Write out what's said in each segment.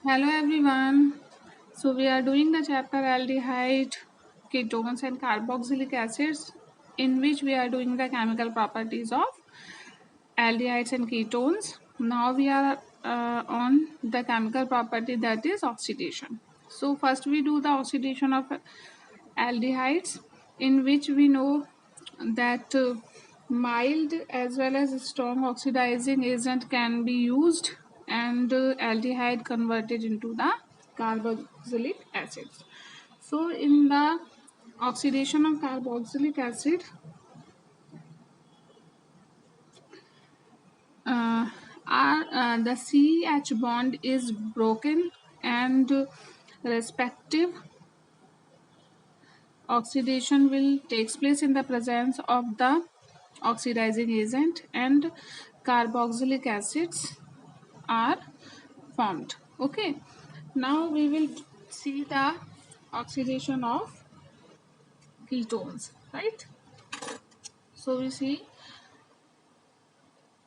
Hello everyone. So we are doing the chapter aldehyde, ketones and carboxylic acids in which we are doing the chemical properties of aldehydes and ketones. Now we are on the chemical property that is oxidation. So first we do the oxidation of aldehydes in which we know that mild as well as strong oxidizing agent can be used and aldehyde converted into the carboxylic acids. So in the oxidation of carboxylic acid, uh, the CH bond is broken and respective oxidation will takes place in the presence of the oxidizing agent and carboxylic acids are formed. Okay, now we will see the oxidation of ketones, right? So we see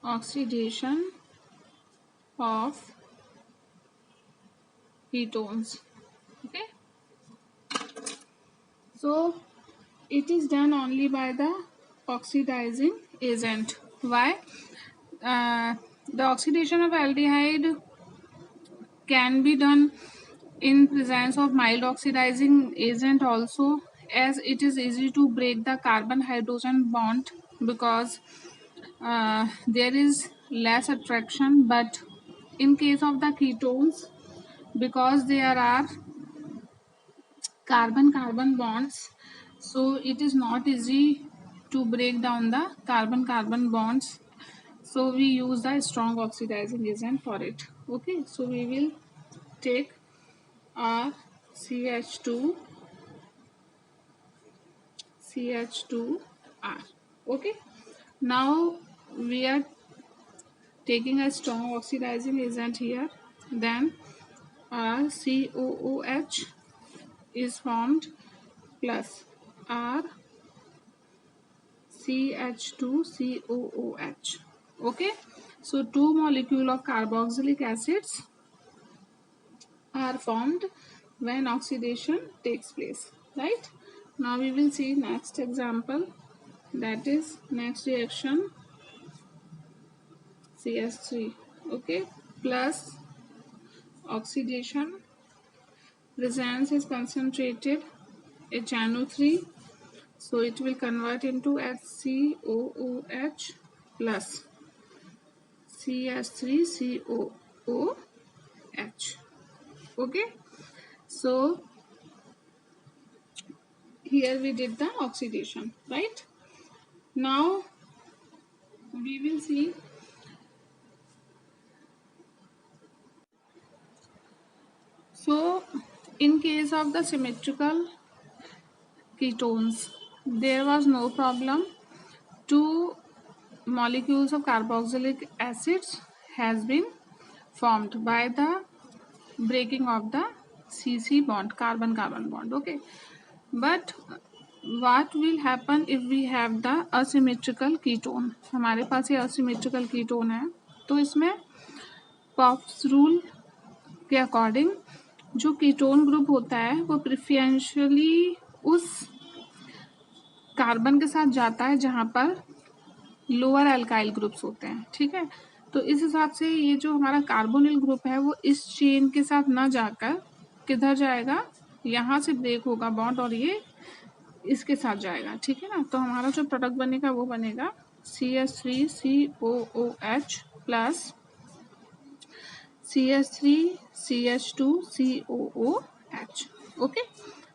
oxidation of ketones. Okay, so it is done only by the oxidizing agent. Why? uh, the oxidation of aldehyde can be done in presence of mild oxidizing agent also, as it is easy to break the carbon hydrogen bond because there is less attraction. But in case of the ketones, because there are carbon carbon bonds, so it is not easy to break down the carbon carbon bonds, so we use the strong oxidizing agent for it. Okay, so we will take our CH2 CH2R. Okay, now we are taking a strong oxidizing agent here, then our COOH is formed plus our CH2COOH. Okay, so two molecule of carboxylic acids are formed when oxidation takes place, right? Now we will see next example, that is next reaction, CS3. Okay, plus oxidation, presence is concentrated HNO3, so it will convert into HCOOH plus CS3COOH. Okay, so here we did the oxidation, right? Now we will see, so in case of the symmetrical ketones, there was no problem. Two molecules of carboxylic acids has been formed by the breaking of the CC bond, carbon carbon bond. Okay, but what will happen if we have the asymmetrical ketone? हमारे पास ये asymmetrical ketone है, तो इसमें pops rule के according जो ketone group होता है वो प्रेफरेंशियली उस कार्बन के साथ जाता है जहाँ पर लोअर एल्काइल ग्रुप्स होते हैं, ठीक है? तो इस हिसाब से ये जो हमारा कार्बोनिल ग्रुप है वो इस चेन के साथ ना जाकर किधर जाएगा, यहाँ से ब्रेक होगा बॉन्ड और ये इसके साथ जाएगा, ठीक है ना? तो हमारा जो प्रोडक्ट बनेगा वो बनेगा CH3COOH प्लस CH3CH2COOH. ओके,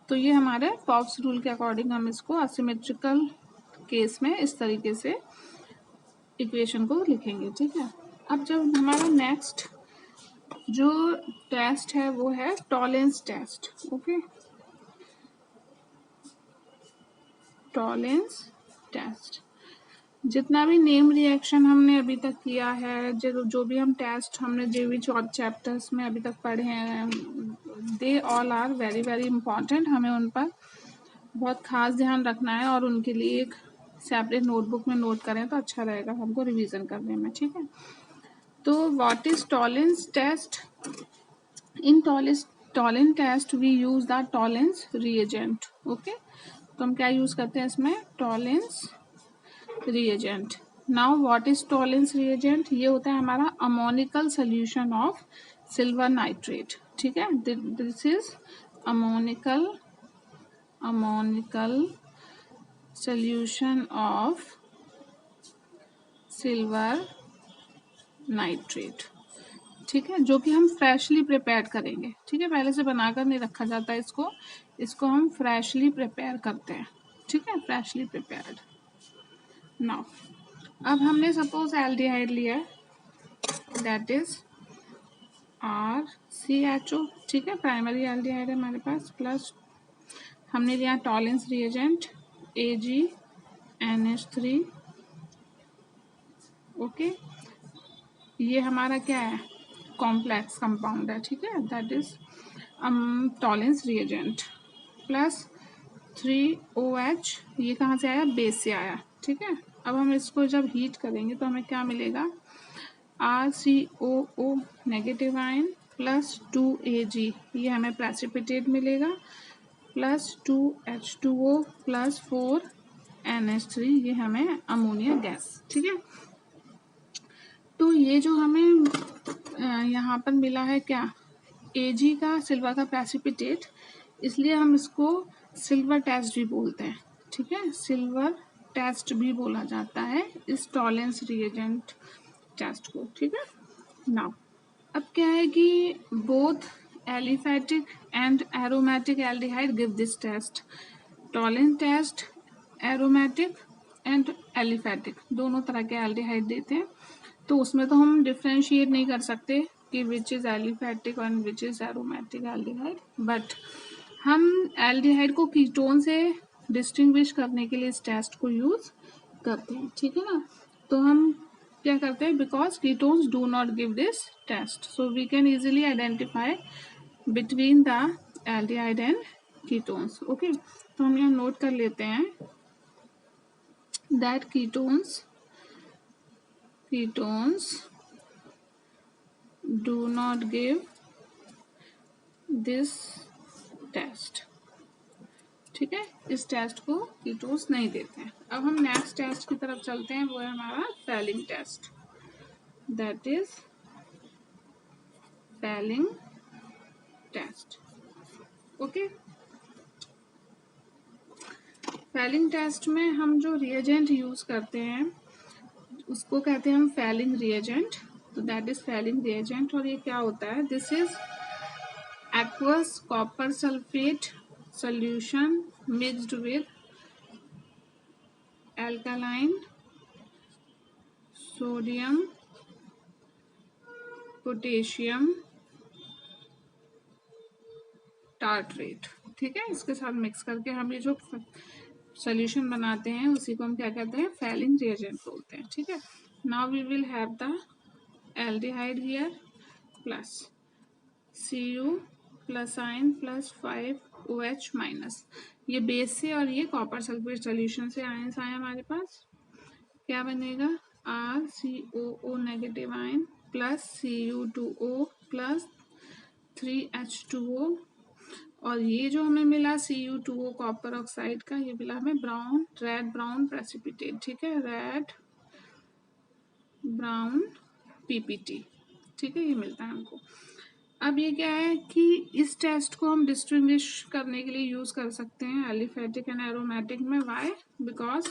तो ये हमारे पॉप्स रूल के अकॉर्डिंग हम इसको असिमेट्रिकल केस में इस तरीके से इक्वेशन को लिखेंगे, ठीक है? अब जब हमारा नेक्स्ट जो टेस्ट है वो है Tollens test. Okay, Tollens test. जितना भी नेम रिएक्शन हमने अभी तक किया है, जो भी हम टेस्ट हमने जो भी चैप्टर्स में अभी तक पढ़े हैं, they all are very very important. हमें उन पर बहुत खास ध्यान रखना है और उनके लिए एक सेपरेट नोटबुक में नोट करें तो अच्छा रहेगा हमको रिवीजन करने में, ठीक है? तो what is Tollens test? In Tollens test we use the Tollens reagent. Okay, तो हम क्या यूज करते हैं इसमें? Tollens reagent. Now what is Tollens reagent? ये होता है हमारा ammonical solution of silver nitrate. ठीक है, this is ammonical solution of silver nitrate. ठीक है, जो कि हम फ्रेशली प्रिपेयर करेंगे. ठीक है, पहले से बनाकर नहीं रखा जाता है इसको हम फ्रेशली प्रिपेयर करते हैं. ठीक है, फ्रेशली प्रिपेयर्ड. नाउ अब हमने सपोज एल्डिहाइड लिया है, दैट इज RCHO. ठीक है, प्राइमरी एल्डिहाइड है हमारे पास. प्लस हमने लिया टॉलेंस रिएजेंट AgNH3. ओके, ये हमारा क्या है? कॉम्प्लेक्स कंपाउंड है. ठीक है, that is Tollens reagent. Plus 3OH, ये कहाँ से आया? बेस से आया. ठीक है, अब हम इसको जब हीट करेंगे तो हमें क्या मिलेगा? RCOO negative ion plus 2Ag, ये हमें प्रेसिपिटेट मिलेगा. प्लस 2H2O प्लस 4NH3, ये हमें अमोनिया गैस. ठीक है, तो ये जो हमें यहाँ पर मिला है क्या? Ag का सिल्वर का प्रेसिपिटेट, इसलिए हम इसको सिल्वर टेस्ट भी बोलते हैं. ठीक है, सिल्वर टेस्ट भी बोला जाता है इस टॉलेंस रिएजेंट टेस्ट को. ठीक है, नाउ अब क्या है कि both aliphatic and aromatic aldehyde give this test. Tollens test aromatic and aliphatic दोनों तरह के एल्डिहाइड देते हैं. तो उसमें तो हम डिफ्रेंशिएट नहीं कर सकते कि which is aliphatic and which is aromatic aldehyde, but हम एल्डिहाइड को कीटोन से डिस्टिंग्विश करने के लिए इस टेस्ट को यूज करते हैं. ठीक है ना, तो हम क्या करते हैं? Because ketones do not give this test, so we can easily identify between the aldehyde and ketones. Okay, तो हम यहाँ नोट कर लेते हैं that ketones do not give this test. ठीक है, इस टेस्ट को कीटोन्स नहीं देते हैं. अब हम नेक्स्ट टेस्ट की तरफ चलते हैं, वो है हमारा Fehling test. That is Fehling test. Okay, Fehling test में हम जो रिएजेंट यूज करते हैं उसको कहते हैं हम फैलिंग रिएजेंट. तो दैट इज फैलिंग रिएजेंट. और ये क्या होता है? This is aqueous copper sulfate solution mixed with alkaline sodium potassium tartrate. ठीक है, इसके साथ मिक्स करके हम ये जो सोल्यूशन बनाते हैं उसी को हम क्या कहते हैं? फैलिंग रिएजेंट बोलते हैं. ठीक है, now we will have the aldehyde here plus Cu plus ion plus 5OH minus. ये बेस से और ये कॉपर सल्फेट सोल्यूशन से आयन्स आए हमारे पास. क्या बनेगा? RCOO negative ion plus Cu2O plus 3H2O. और ये जो हमें मिला Cu2O कॉपर ऑक्साइड का, ये मिला हमें रेड ब्राउन प्रेसिपिटेट. ठीक है, रेड ब्राउन PPT. ठीक है, ये मिलता है हमको. अब ये क्या है कि इस टेस्ट को हम डिस्टिंग्विश करने के लिए यूज कर सकते हैं एलिफैटिक एंड एरोमेटिक में. Why? Because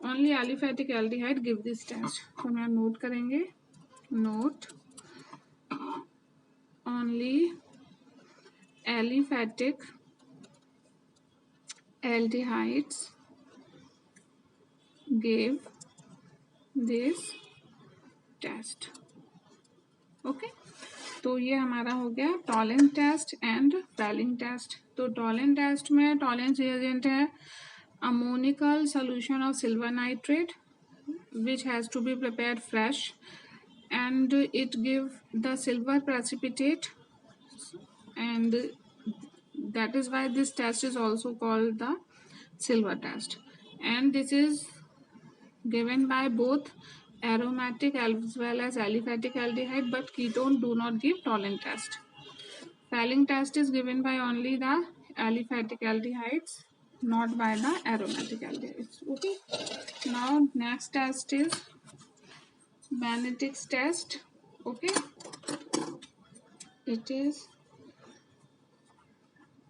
only aliphatic aldehyde give this test. तो हम यहाँ नोट करेंगे, note only aliphatic aldehydes give this test. Okay, तो ये हमारा हो गया Tollens test and Fehling test. तो टॉलेंस टेस्ट में टॉलेंस रिएजेंट है ammonical solution of silver nitrate which has to be prepared fresh and it give the silver precipitate, and that is why this test is also called the silver test. And this is given by both aromatic as well as aliphatic aldehyde, but ketone do not give Tollens test. Fouling test is given by only the aliphatic aldehydes, not by the aromatic aldehydes. Okay. Now next test is Benedict's test. Okay. It is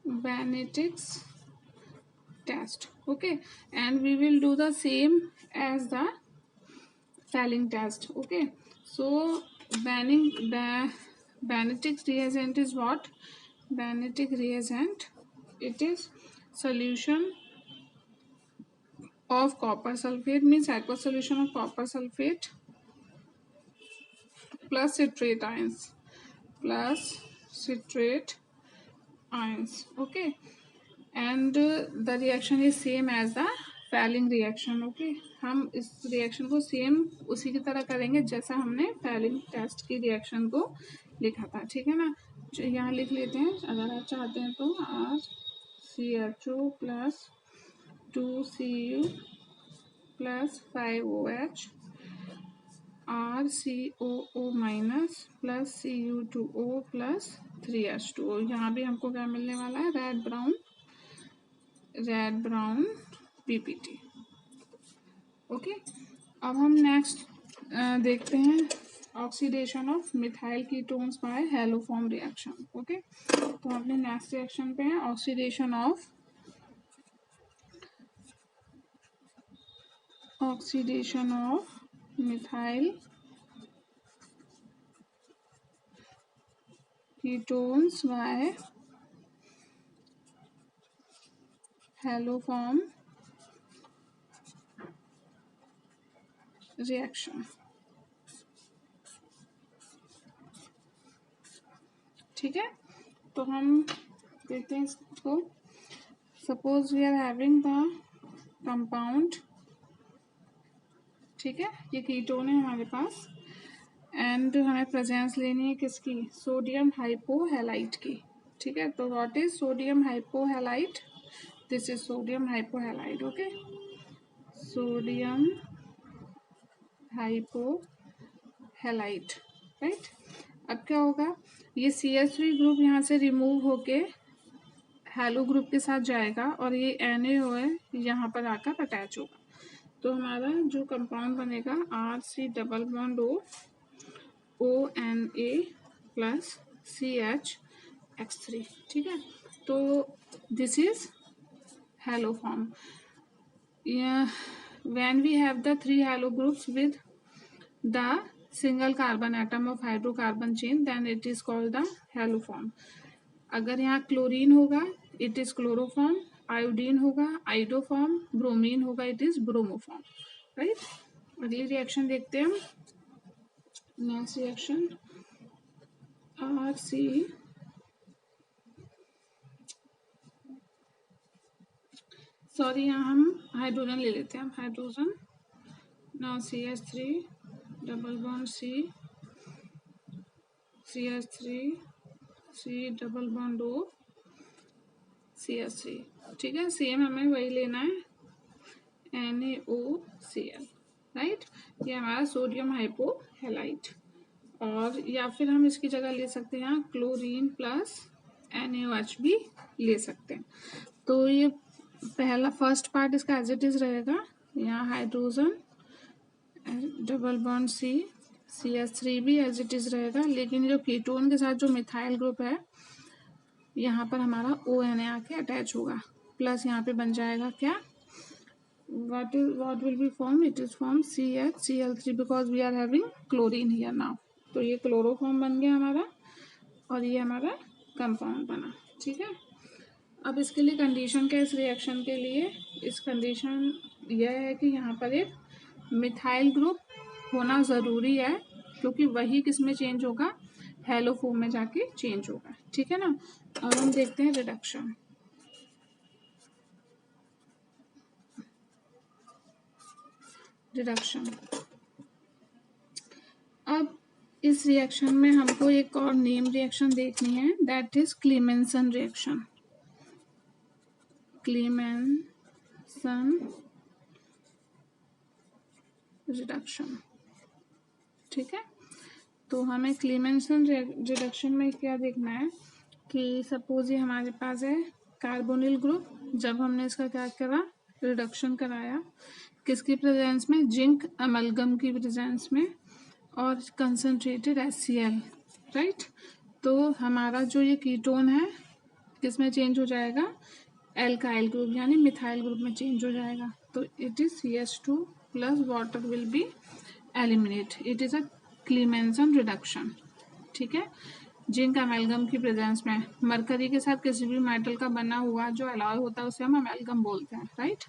Benedict's test. Okay. And we will do the same as the Fouling test. Okay. So Benedict's reagent is what? Benedict reagent. It is solution of copper sulfate, means aqueous solution of copper sulfate plus citrate ions, plus citrate ions. Okay. And the reaction is same as the Fouling reaction. Okay. हम इस reaction को same उसी की तरह करेंगे जैसा हमने Fouling test की रिएक्शन को लिखा था. ठीक है ना. यहाँ लिख लेते हैं अगर आप चाहते हैं तो RCHO plus 2Cu plus 5OH RCOO minus plus Cu2O plus 3H2O. यहाँ भी हमको क्या मिलने वाला है? Red brown PPT. ओके. अब हम नेक्स्ट देखते हैं oxidation of methyl ketones by haloform reaction. Okay. तो हम अपने नेक्स्ट रिएक्शन पे हैं oxidation of methyl ketones by haloform reaction. ठीक है. तो हम देखते हैं इसको. Suppose we are having the compound. ठीक है. ये कीटोन है हमारे पास एंड हमें प्रेजेंस लेनी है किसकी? सोडियम हाइपोहैलाइड की. ठीक है. तो what is sodium hypohalide? This is sodium hypohalide. Okay. Sodium hypohalide. Right. अब क्या होगा? ये CH3 ग्रुप यहाँ से रिमूव होके हैलो ग्रुप के साथ जाएगा और ये NaOH यहाँ पर आकर अटैच होगा. तो हमारा जो कंपाउंड बनेगा RC double bond ONA plus CH(X3). ठीक है. तो this is hello form. When we have the 3 halo groups with the single carbon atom of hydrocarbon chain, then it is called the haloform. अगर यहाँ chlorine होगा it is chloroform, iodine होगा iodoform, bromine होगा it is bromoform. Right. अगली reaction देखते हैं हम. Next reaction यहाँ हम हाइड्रोजन ले लेते हैं. Hydrogen. Now CH3 double bond CH3 C double bond O CH3. ठीक है. सेम हमें वही लेना है NaOCl. राइट. ये हमारा सोडियम हाइपोहैलाइड. और या फिर हम इसकी जगह ले सकते हैं यहाँ क्लोरीन प्लस NaOH भी ले सकते हैं. तो ये पहला फर्स्ट पार्ट इसका एज इट इज रहेगा. यहाँ हाइड्रोजन डबल बॉन्ड CH3 भी एज इट इज रहेगा. लेकिन जो कीटोन के साथ जो मिथाइल ग्रुप है यहाँ पर हमारा ONA आके अटैच होगा. प्लस यहाँ पे बन जाएगा क्या? what will be formed? It is formed CHCl3 because we are having chlorine here now. तो ये क्लोरोफॉर्म बन गया हमारा और ये हमारा कंपाउंड बना. ठीक है. अब इसके लिए कंडीशन क्या? इस रिएक्शन के लिए इस कंडीशन यह है कि यहाँ पर एक मिथाइल ग्रुप होना ज़रूरी है क्योंकि वही किस में चेंज होगा? हैलोफॉर्म में जाके चेंज होगा. ठीक है ना. अब हम देखते हैं रिडक्शन. अब इस रिएक्शन में हमको एक और नेम रिएक्शन देखनी है. That is क्लीमेंसन reaction. क्लीमेंसन रिडक्शन. ठीक है. तो हमें क्लीमेंसन रिडक्शन में क्या देखना है? कि सपोज ये हमारे पास है कार्बोनिल ग्रुप, जब हमने इसका क्या करा, रिडक्शन कराया, किसकी प्रेजेंस में, जिंक अमलगम की प्रेजेंस में, और कंसनट्रेटेड HCl, राइट। तो हमारा जो ये कीटोन है किस में चेंज हो जाएगा, एल्काइल ग्रुप यानी मिथाइल ग्रुप में चेंज हो जाएगा। तो it is CH2 plus water will be eliminate, it is a क्लीमेंसन reduction, ठीक है। जिंक अमेलगम की प्रेजेंस में मरकरी के साथ किसी भी मेटल का बना हुआ जो अलॉय होता है उसे हम अमेलगम बोलते हैं, राइट।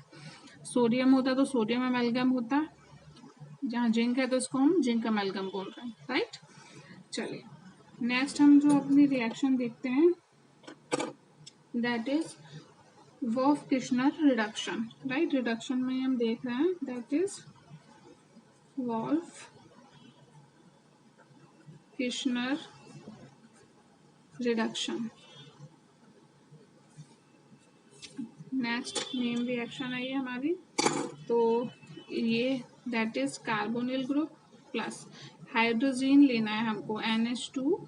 सोडियम होता तो सोडियम अमेलगम होता, जहाँ जिंक है तो इसको हम जिंक अमेलगम बोल रहे हैं, राइट। चलिए नेक्स्ट हम जो अपनी रिएक्शन देखते हैं that is Wolff Kishner reduction, right. Reduction में हम देख रहे हैं that is Wolff Kishner reduction. Next main reaction है ये हमारी, तो ये that is carbonyl group plus hydrogen लेना है हमको NH2,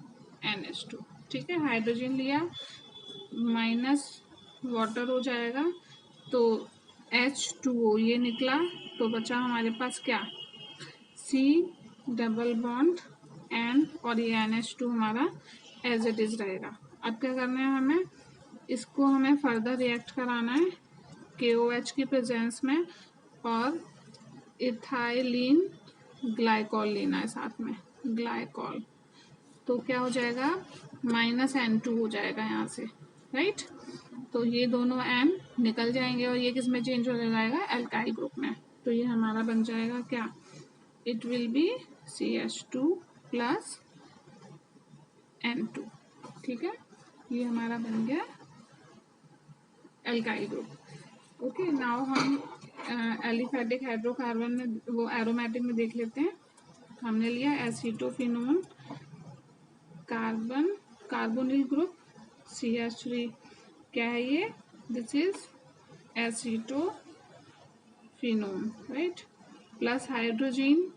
ठीक है। हाइड्रोजन लिया माइनस वाटर हो जाएगा तो H2O ये निकला, तो बचा हमारे पास क्या, C डबल बॉन्ड N, और ये NH2 हमारा एज इट इज रहेगा। अब क्या करना है हमें, इसको हमें फर्दर रिएक्ट कराना है KOH की प्रेजेंस में, और इथाइलिन ग्लाइकॉल लेना है साथ में, ग्लाइकॉल। तो क्या हो जाएगा, -N2 हो जाएगा यहाँ से, राइट। तो ये दोनों N निकल जाएंगे और ये किस में चेंज हो जाएगा, एल्काइल ग्रुप में। तो ये हमारा बन जाएगा क्या, it will be CH2 plus N2, ठीक है। ये हमारा बन गया एल्काइल ग्रुप। ओके, नाउ हम एलिफेटिक हाइड्रोकार्बन में, वो एरोमेटिक में देख लेते हैं। हमने लिया acetophenone carbon, carbonyl group CH3, क्या है ये, this is acetophenone, right, plus hydrogen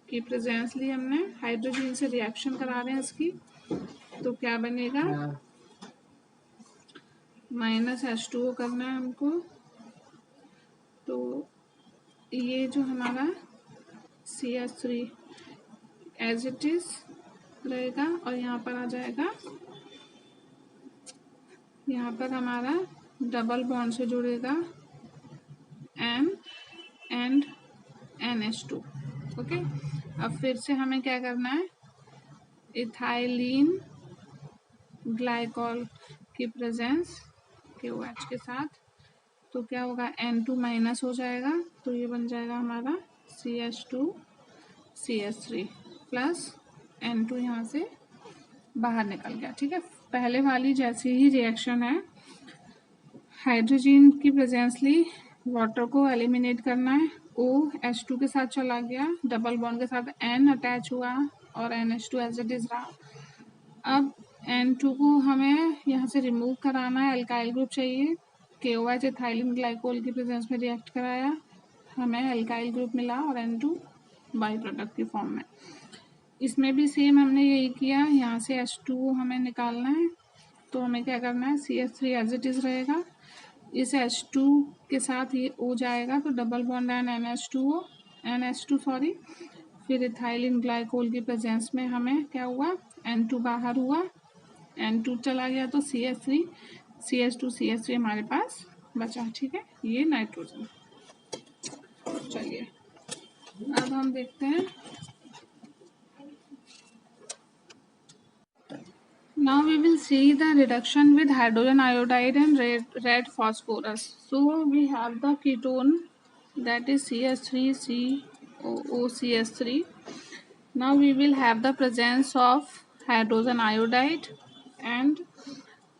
की प्रेजेंस ली हमने, हाइड्रोजन से रिएक्शन करा रहे हैं इसकी, तो क्या बनेगा, -H2O करना है हमको। तो ये जो हमारा CH3 एज इट इज रहेगा, और यहाँ पर आ जाएगा, यहाँ पर हमारा डबल बॉन्ड से जुड़ेगा M एंड NH2, ओके। अब फिर से हमें क्या करना है, इथाइलिन ग्लाइकॉल की प्रेजेंस KOH के साथ, तो क्या होगा, N2 माइनस हो जाएगा, तो ये बन जाएगा हमारा CH2 CH3 प्लस N2 यहाँ से बाहर निकल गया, ठीक है। पहले वाली जैसी ही रिएक्शन है, हाइड्रोजन की प्रेजेंस ली, वाटर को एलिमिनेट करना है, OH2 के साथ चला गया, डबल बॉन्ड के साथ N अटैच हुआ और NH2 एज इट इज रहा। अब N2 को हमें यहाँ से रिमूव कराना है, अल्काइल ग्रुप चाहिए, KOH इथाइलिन ग्लाइकोल की प्रेजेंस में रिएक्ट कराया, हमें अल्काइल ग्रुप मिला और N2 बाई प्रोडक्ट की फॉर्म में। इसमें भी सेम हमने यही किया, यहाँ से H2O हमें निकालना है, तो हमें क्या करना है, CH3 एज इट इज रहेगा, इस H2 के साथ ये O जाएगा, तो double bond N NH2 sorry, फिर इथाइलिन ग्लाइकोल की प्रेजेंस में हमें क्या हुआ, N2 बाहर हुआ, N2 चला गया, तो CH2 हमारे पास बचा, ठीक है। ये नाइट्रोजन। चलिए अब हम देखते हैं, now we will see the reduction with hydrogen iodide and red phosphorus. So we have the ketone that is CH3COOCH3. Now we will have the presence of hydrogen iodide and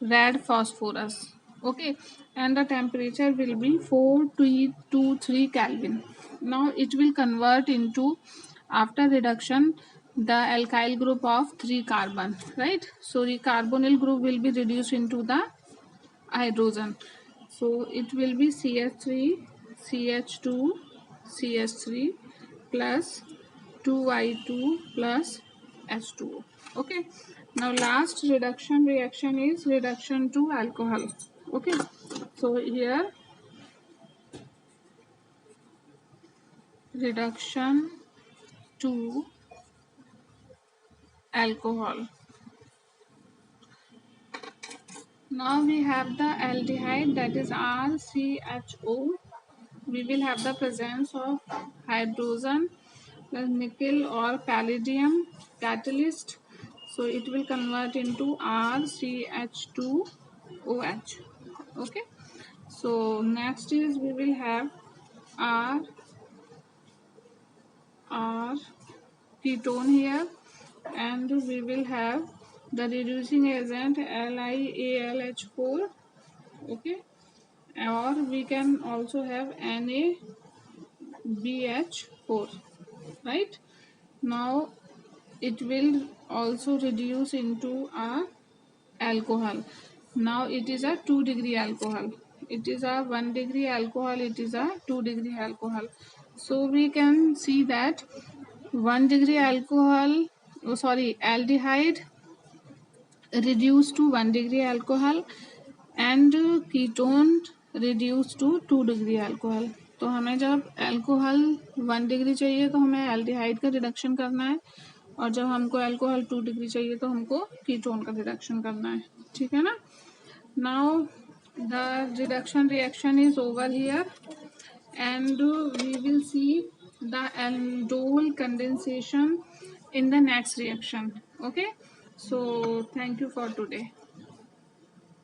red phosphorus, okay, and the temperature will be 423 Kelvin. Now it will convert into, after reduction, the alkyl group of 3 carbon, right. So the carbonyl group will be reduced into the hydrogen, so it will be CH3CH2CH3 plus 2Y2 plus H2O, okay. Now last reduction reaction is reduction to alcohol. Okay, so here reduction to alcohol. Now we have the aldehyde, that is RCHO. We will have the presence of hydrogen plus nickel or palladium catalyst, so it will convert into RCH2OH. Okay, so next is we will have R ketone here, and we will have the reducing agent LiAlH4. Okay, or we can also have NaBH4, right? Now it will also reduce into a alcohol. Now it is a 2-degree alcohol. It is a 1-degree alcohol. It is a 2-degree alcohol. So we can see that 1-degree alcohol, aldehyde reduced to 1-degree alcohol and ketone reduced to 2-degree alcohol. तो हमें जब alcohol 1 degree चाहिए तो हमें aldehyde का reduction करना है, और जब हमको अल्कोहल 2 डिग्री चाहिए तो हमको कीटोन का रिडक्शन करना है. ठीक है ना. Now the reduction reaction is over here and we will see the aldol condensation in the next reaction. Okay, so thank you for today.